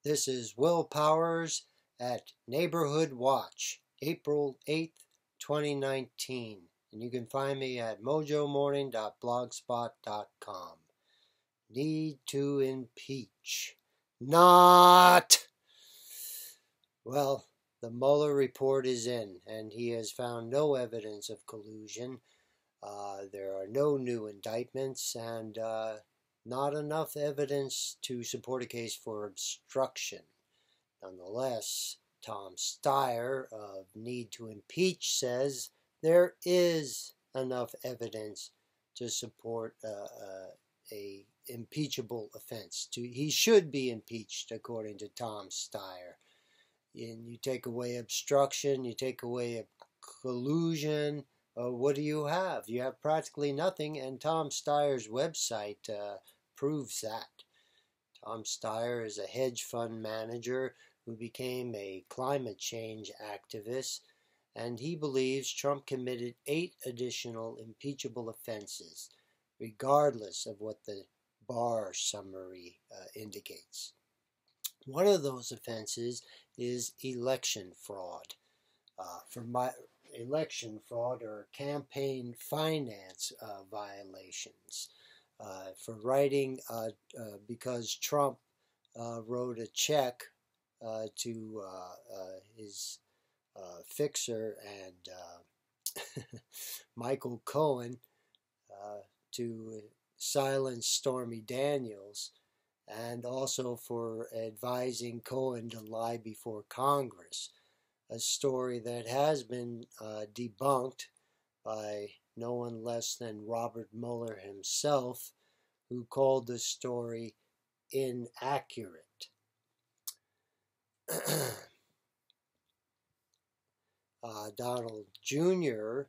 This is Will Powers at Neighborhood Watch, April 8th, 2019. And you can find me at mojomorning.blogspot.com. Need to impeach. Not! Well, the Mueller report is in, and he has found no evidence of collusion. There are no new indictments, and not enough evidence to support a case for obstruction. Nonetheless, Tom Steyer of Need to Impeach says there is enough evidence to support a impeachable offense. He should be impeached, according to Tom Steyer. And you take away obstruction, you take away collusion. What do you have? You have practically nothing, and Tom Steyer's website proves that. Tom Steyer is a hedge fund manager who became a climate change activist, and he believes Trump committed 8 additional impeachable offenses, regardless of what the Barr summary indicates. One of those offenses is election fraud. Election fraud or campaign finance violations. For writing, because Trump wrote a check to his fixer and Michael Cohen to silence Stormy Daniels, and also for advising Cohen to lie before Congress, a story that has been debunked by no one less than Robert Mueller himself, who called the story inaccurate. Donald Jr.,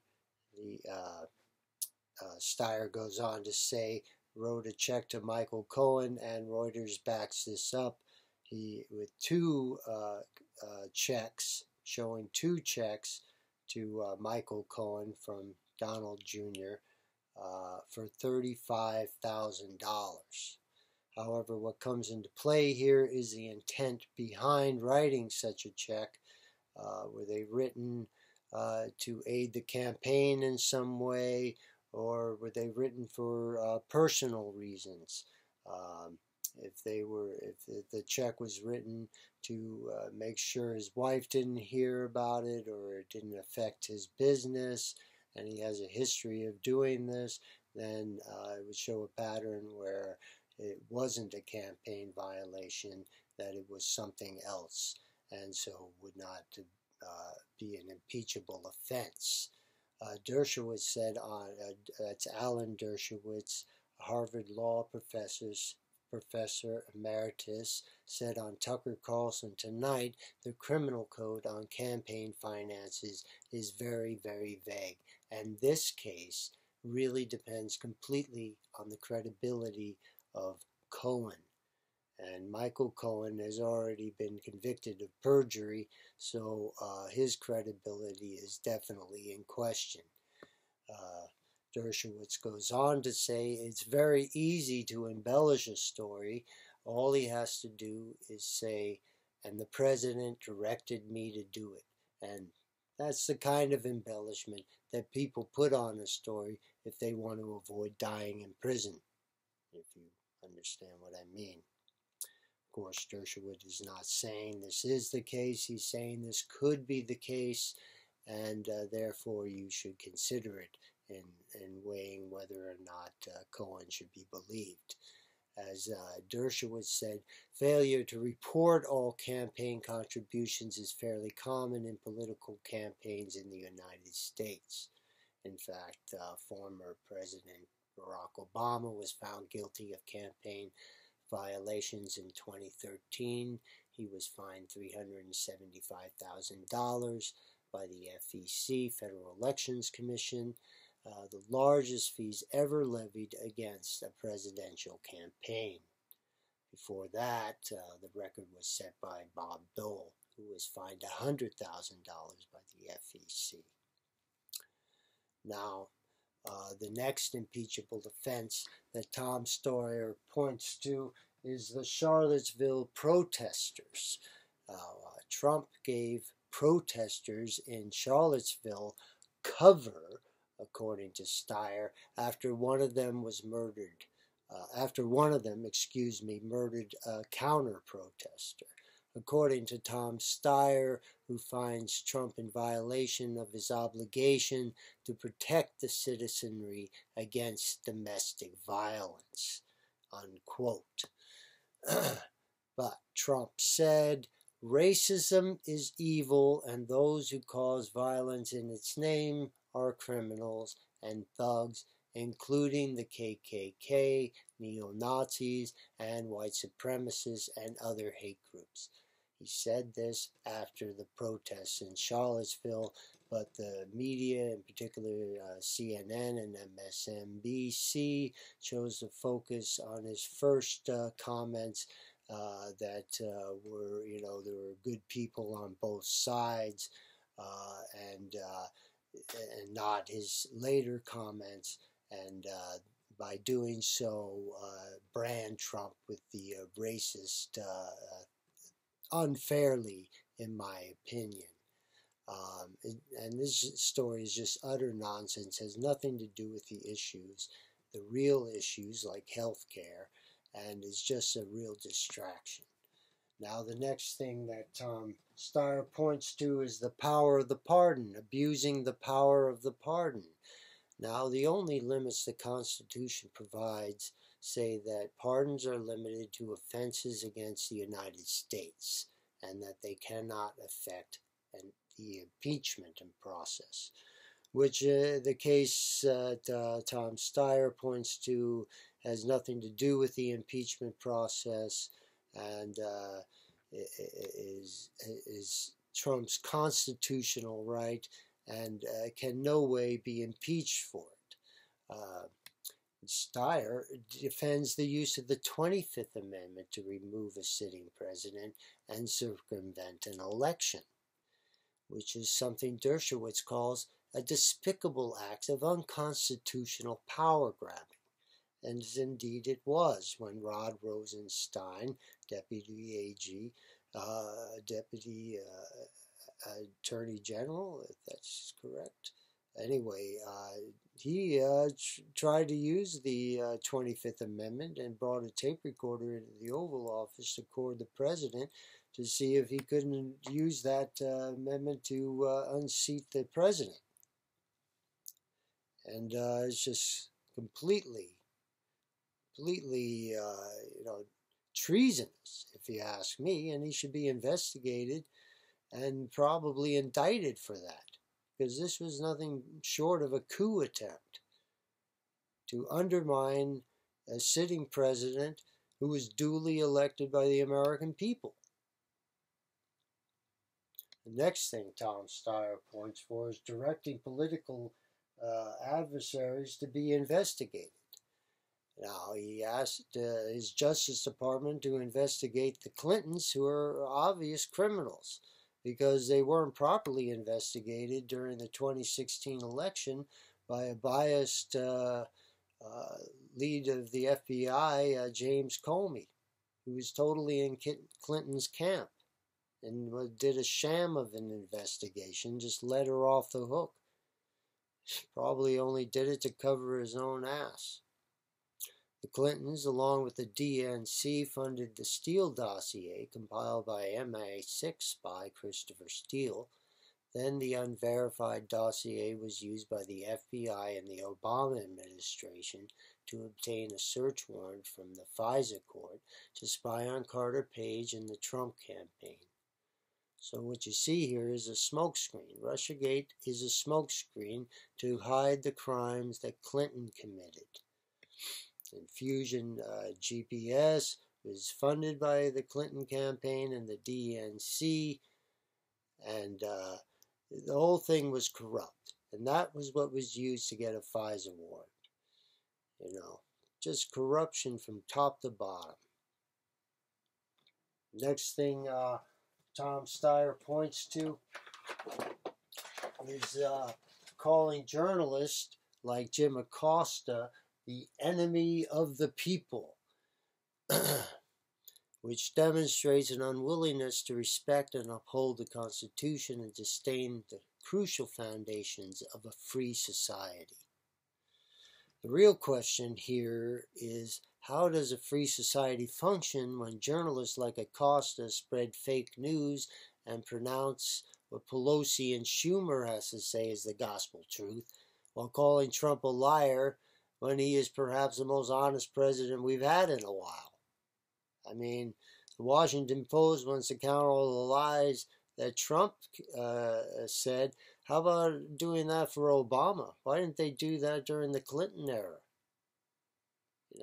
Steyer goes on to say, wrote a check to Michael Cohen, and Reuters backs this up. With 2 checks, showing 2 checks to Michael Cohen from Donald Jr. For $35,000. However, what comes into play here is the intent behind writing such a check. Were they written to aid the campaign in some way, or were they written for personal reasons? If the check was written to make sure his wife didn't hear about it, or it didn't affect his business, and he has a history of doing this, then it would show a pattern where it wasn't a campaign violation, that it was something else, and so would not be an impeachable offense. Dershowitz said that's Alan Dershowitz, Harvard Law Professor Emeritus, said on Tucker Carlson tonight, the criminal code on campaign finances is very, very vague. And this case really depends completely on the credibility of Cohen. And Michael Cohen has already been convicted of perjury, so his credibility is definitely in question. Dershowitz goes on to say it's very easy to embellish a story. All he has to do is say, and the president directed me to do it. And that's the kind of embellishment that people put on a story if they want to avoid dying in prison, if you understand what I mean. Of course, Dershowitz is not saying this is the case. He's saying this could be the case, and therefore you should consider it in weighing whether or not Cohen should be believed. As Dershowitz said, failure to report all campaign contributions is fairly common in political campaigns in the United States. In fact, former President Barack Obama was found guilty of campaign violations in 2013. He was fined $375,000 by the FEC, Federal Elections Commission, the largest fees ever levied against a presidential campaign. Before that, the record was set by Bob Dole, who was fined $100,000 by the FEC. Now, the next impeachable offense that Tom Steyer points to is the Charlottesville protesters. Trump gave protesters in Charlottesville cover, according to Steyer, after one of them was murdered. Murdered a counter protester. According to Tom Steyer, who finds Trump in violation of his obligation to protect the citizenry against domestic violence, unquote. But Trump said, racism is evil, and those who cause violence in its name are criminals and thugs, including the KKK, neo-Nazis, and white supremacists and other hate groups. He said this after the protests in Charlottesville, but the media, in particular CNN and MSNBC, chose to focus on his first comments that were, there were good people on both sides, and not his later comments, and by doing so, brand Trump with the racist unfairly, in my opinion. And this story is just utter nonsense, has nothing to do with the issues, the real issues like health care, and is just a real distraction. Now, the next thing that Tom Steyer points to is the power of the pardon, abusing the power of the pardon. Now, the only limits the Constitution provides say that pardons are limited to offenses against the United States, and that they cannot affect the impeachment process, which the case that Tom Steyer points to has nothing to do with the impeachment process, and is Trump's constitutional right, and can no way be impeached for it. Steyer defends the use of the 25th Amendment to remove a sitting president and circumvent an election, which is something Dershowitz calls a despicable act of unconstitutional power grabbing. And indeed it was when Rod Rosenstein, Deputy AG, Deputy Attorney General, if that's correct. Anyway, he tried to use the 25th Amendment and brought a tape recorder into the Oval Office to record the president to see if he couldn't use that amendment to unseat the president. And it's just completely, treasonous, if you ask me, and he should be investigated and probably indicted for that, because this was nothing short of a coup attempt to undermine a sitting president who was duly elected by the American people. The next thing Tom Steyer points for is directing political adversaries to be investigated. Now, he asked his Justice Department to investigate the Clintons, who are obvious criminals, because they weren't properly investigated during the 2016 election by a biased lead of the FBI, James Comey, who was totally in Clinton's camp and did a sham of an investigation, just let her off the hook. Probably only did it to cover his own ass. The Clintons, along with the DNC, funded the Steele dossier compiled by MI6 spy Christopher Steele. Then the unverified dossier was used by the FBI and the Obama administration to obtain a search warrant from the FISA court to spy on Carter Page and the Trump campaign. So what you see here is a smokescreen. Russiagate is a smokescreen to hide the crimes that Clinton committed. And Fusion GPS was funded by the Clinton campaign and the DNC, and the whole thing was corrupt. And that was what was used to get a FISA warrant. Just corruption from top to bottom. Next thing Tom Steyer points to is calling journalists like Jim Acosta the enemy of the people. which demonstrates an unwillingness to respect and uphold the Constitution and sustain the crucial foundations of a free society. The real question here is, how does a free society function when journalists like Acosta spread fake news and pronounce what Pelosi and Schumer has to say is the gospel truth, while calling Trump a liar when he is perhaps the most honest president we've had in a while? I mean, the Washington Post wants to count all the lies that Trump said. How about doing that for Obama? Why didn't they do that during the Clinton era?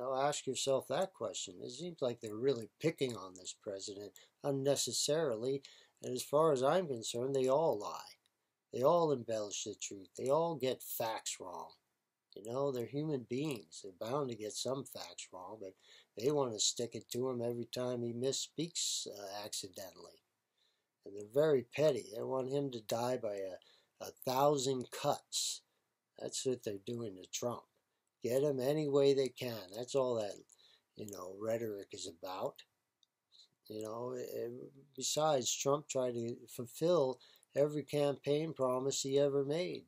Ask yourself that question. It seems like they're really picking on this president unnecessarily. And as far as I'm concerned, they all lie. They all embellish the truth. They all get facts wrong. They're human beings. They're bound to get some facts wrong, but they want to stick it to him every time he misspeaks accidentally. And they're very petty. They want him to die by a 1,000 cuts. That's what they're doing to Trump. Get him any way they can. That's all that, rhetoric is about. Besides, Trump tried to fulfill every campaign promise he ever made.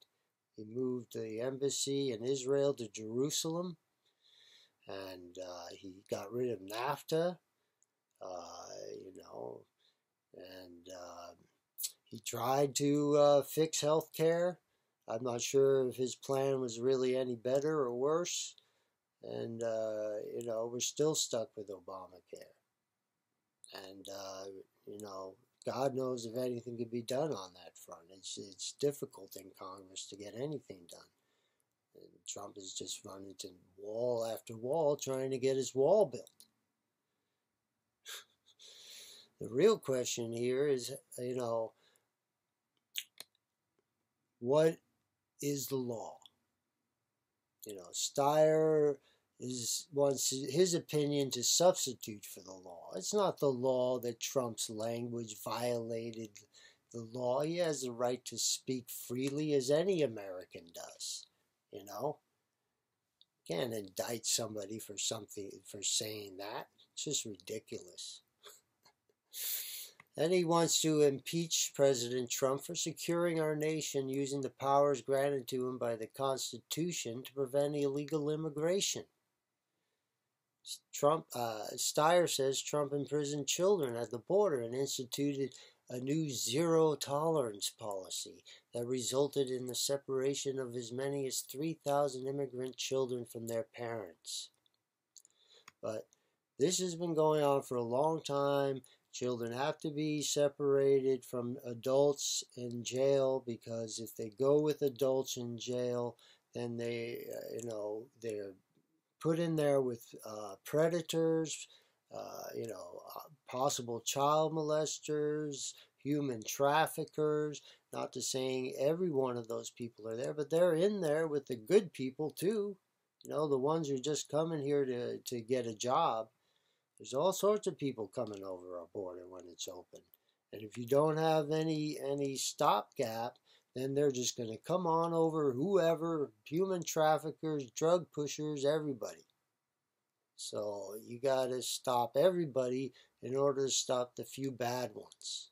He moved the embassy in Israel to Jerusalem, and he got rid of NAFTA, and he tried to fix health care. I'm not sure if his plan was really any better or worse, and, we're still stuck with Obamacare. And, God knows if anything could be done on that front. It's difficult in Congress to get anything done. And Trump is just running into wall after wall trying to get his wall built. The real question here is, what is the law? Steyer wants his opinion to substitute for the law. It's not the law that Trump's language violated the law. He has the right to speak freely as any American does. Can't indict somebody for saying that. It's just ridiculous. And he wants to impeach President Trump for securing our nation using the powers granted to him by the Constitution to prevent illegal immigration. Steyer says Trump imprisoned children at the border and instituted a new zero-tolerance policy that resulted in the separation of as many as 3,000 immigrant children from their parents. But this has been going on for a long time. Children have to be separated from adults in jail, because if they go with adults in jail, then they're put in there with predators, possible child molesters, human traffickers. Not to saying every one of those people are there, but they're in there with the good people too. The ones who are just coming here to get a job. There's all sorts of people coming over our border when it's open. And if you don't have any stopgap, then they're just going to come on over, whoever, human traffickers, drug pushers, everybody. So you got to stop everybody in order to stop the few bad ones.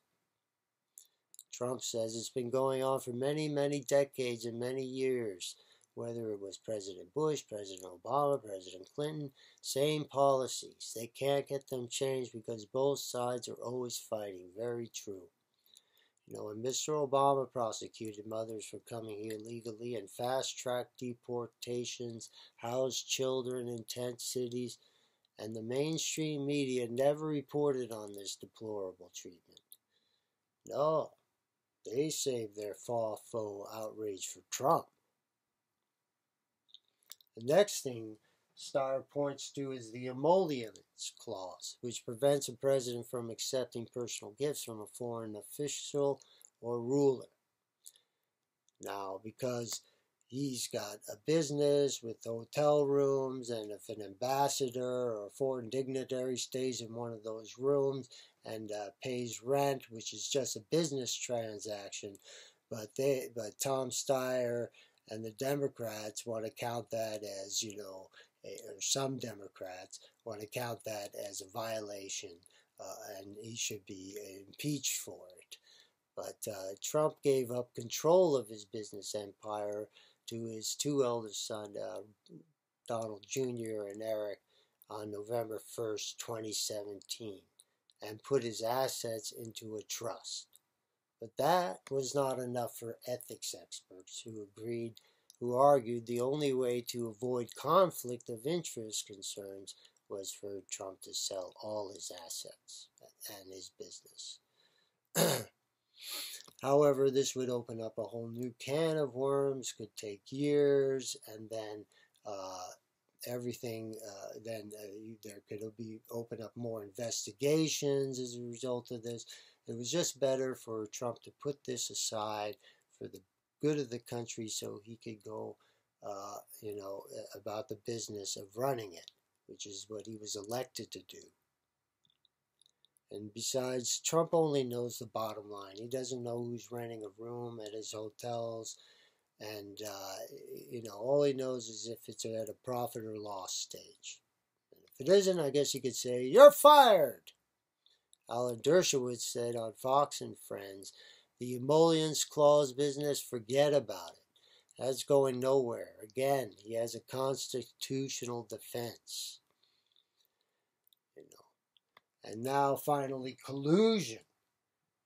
Trump says it's been going on for many, many decades and many years. Whether it was President Bush, President Obama, President Clinton, same policies. They can't get them changed because both sides are always fighting. Very true. When Mr. Obama prosecuted mothers for coming here illegally and fast-tracked deportations, housed children in tent cities, and the mainstream media never reported on this deplorable treatment. No, they saved their faux outrage for Trump. The next thing Steyer points to is the emoluments clause, which prevents a president from accepting personal gifts from a foreign official or ruler. Now, because he's got a business with hotel rooms, and if an ambassador or a foreign dignitary stays in one of those rooms and pays rent, which is just a business transaction, but Tom Steyer and the Democrats want to count that as, or some Democrats want to count that as a violation and he should be impeached for it. But Trump gave up control of his business empire to his two eldest sons, Donald Jr. and Eric, on November 1st, 2017, and put his assets into a trust. But that was not enough for ethics experts who argued the only way to avoid conflict of interest concerns was for Trump to sell all his assets and his business. However, this would open up a whole new can of worms, could take years, and then there could be open up more investigations as a result of this. It was just better for Trump to put this aside for the good of the country so he could go, about the business of running it, which is what he was elected to do. And besides, Trump only knows the bottom line. He doesn't know who's renting a room at his hotels. And, all he knows is if it's at a profit or loss stage. And if it isn't, I guess you could say, "You're fired." Alan Dershowitz said on Fox and Friends, the emollients clause business, forget about it. That's going nowhere. Again, he has a constitutional defense. And now, finally, collusion.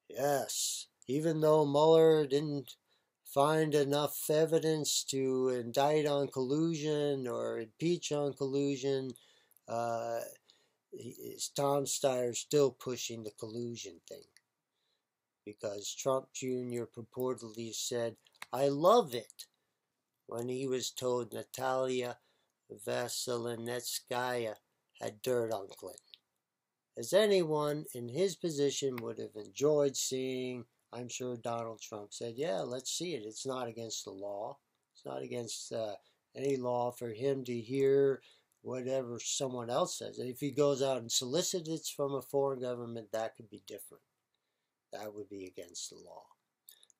Yes, even though Mueller didn't find enough evidence to indict on collusion or impeach on collusion, Tom Steyer still pushing the collusion thing. Because Trump Jr. purportedly said, "I love it," when he was told Natalia Veselnitskaya had dirt on Clinton. As anyone in his position would have enjoyed seeing, I'm sure Donald Trump said, "Yeah, let's see it. It's not against the law. It's not against any law for him to hear whatever someone else says. And if he goes out and solicits it from a foreign government, that could be different. That would be against the law."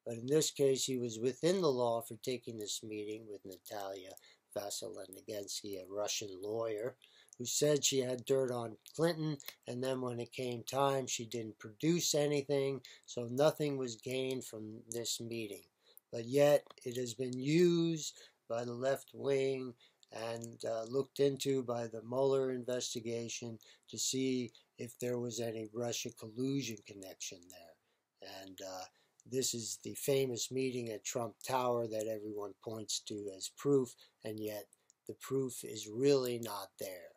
But in this case, he was within the law for taking this meeting with Natalia Veselnitskaya, a Russian lawyer, who said she had dirt on Clinton, and then when it came time, she didn't produce anything, so nothing was gained from this meeting. But yet, it has been used by the left wing and looked into by the Mueller investigation to see if there was any Russia collusion connection there. And this is the famous meeting at Trump Tower that everyone points to as proof, and yet the proof is really not there,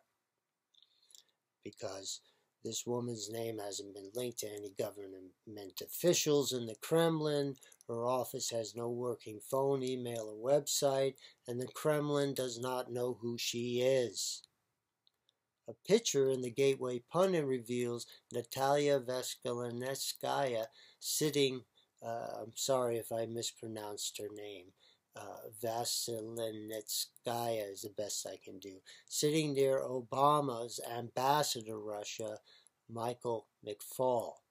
because this woman's name hasn't been linked to any government officials in the Kremlin. Her office has no working phone, email, or website, and the Kremlin does not know who she is. A picture in the Gateway Pundit reveals Natalia Veselnitskaya sitting, I'm sorry if I mispronounced her name, Veselnitskaya is the best I can do, sitting near Obama's ambassador to Russia, Michael McFaul,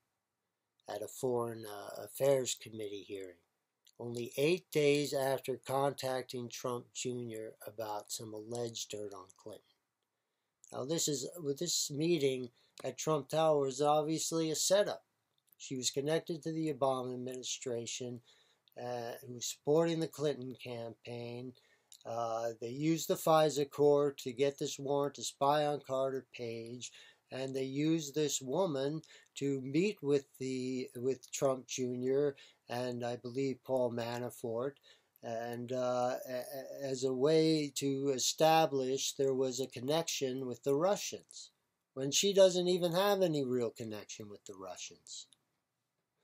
at a Foreign Affairs Committee hearing, only 8 days after contacting Trump Jr. about some alleged dirt on Clinton. Now, this meeting at Trump Tower is obviously a setup. She was connected to the Obama administration, who was supporting the Clinton campaign. They used the FISA court to get this warrant to spy on Carter Page, and they used this woman to meet with Trump Jr. and I believe Paul Manafort, and as a way to establish there was a connection with the Russians, when she doesn't even have any real connection with the Russians.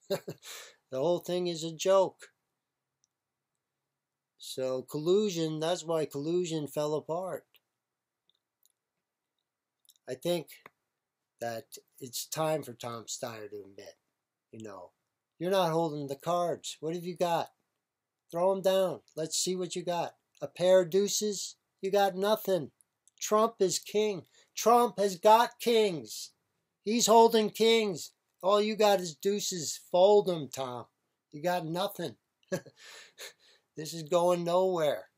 The whole thing is a joke. So collusion, that's why collusion fell apart. I think that it's time for Tom Steyer to admit, you're not holding the cards. What have you got? Throw them down. Let's see what you got. A pair of deuces? You got nothing. Trump is king. Trump has got kings. He's holding kings. All you got is deuces. Fold them, Tom. You got nothing. This is going nowhere.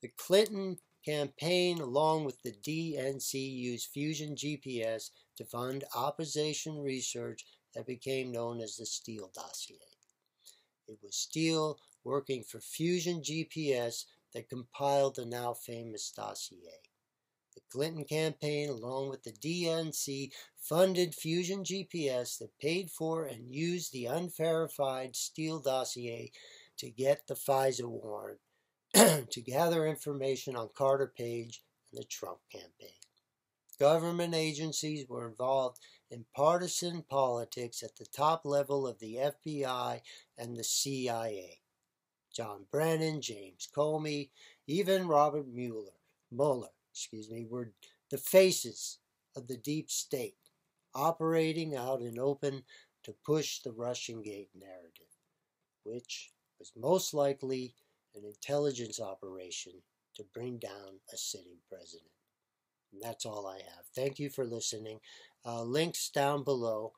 The Clinton campaign, along with the DNC, used Fusion GPS to fund opposition research that became known as the Steele dossier. It was Steele working for Fusion GPS that compiled the now famous dossier. The Clinton campaign, along with the DNC, funded Fusion GPS that paid for and used the unverified Steele dossier to get the FISA warrant to gather information on Carter Page and the Trump campaign. Government agencies were involved in partisan politics at the top level of the FBI and the CIA. John Brennan, James Comey, even Robert Mueller were the faces of the deep state, operating out in open to push the Russian-Gate narrative, which was most likely an intelligence operation to bring down a sitting president. And that's all I have. Thank you for listening. Links down below.